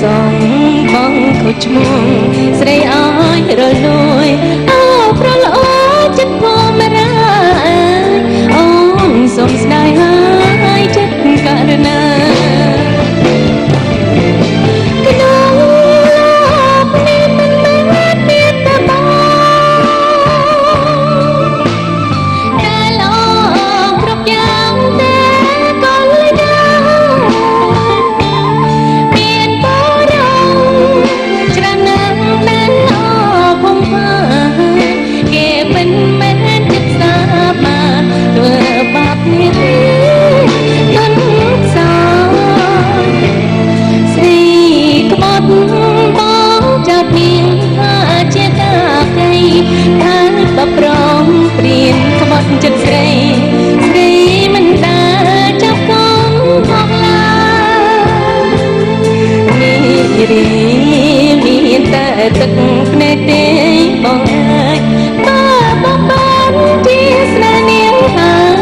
song bong khâu chmong srei ai rồi lôi ao pro lo chất po mara ông song sdai hai chất cả naប្រងព្រៀនក្បត់ចិត្តស្រីស្រីមិនដាចាប់កងផងឡើយរីមានតែទឹកភ្នែកទេបងអើយបើបងបានជាស្នេហ៍នាងហើយ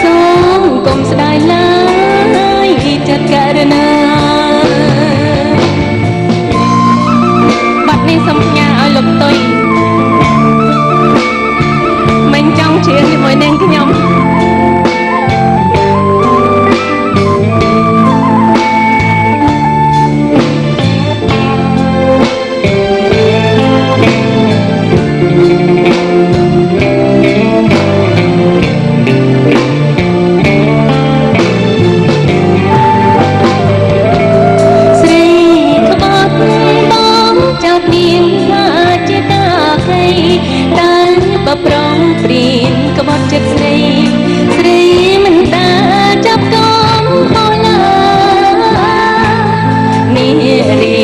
សូមកុំស្ដាយឡើយចិត្តករណាបាត់នេះសូមផ្ញើឲ្យលោកតុយចង់ជឿជាមួយនឹងខ្ញុំស្រីក្បត់បងចោតនាងថាជាតាកៃតែបប្រងព្រៀនក្បត់ចិត្តស្រីស្រីមិនដាចាប់កងហើយឡើយនេះរី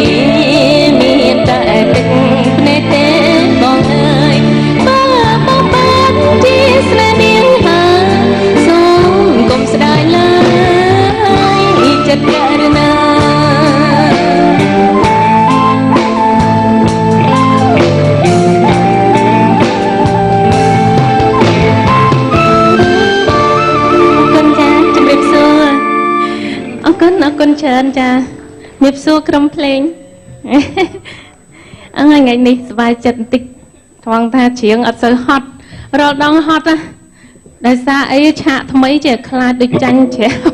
មានតែទឹកភ្នែកទេបងអើយបើបងបានជាស្នេហ៍នាងហើយសូមកុំស្ដាយឡើយចិត្តករណាអរគុណច្រើនចាមៀបសួរក្រុមភ្លេងថ្ងៃនេះសប្បាយចិត្តបន្តិចថងថាច្រៀងអត់សូវហត់រាល់ដងហត់ណាដោយសារអីឆាកថ្មីចេះខ្លាចដូចចាញ់ច្រៀង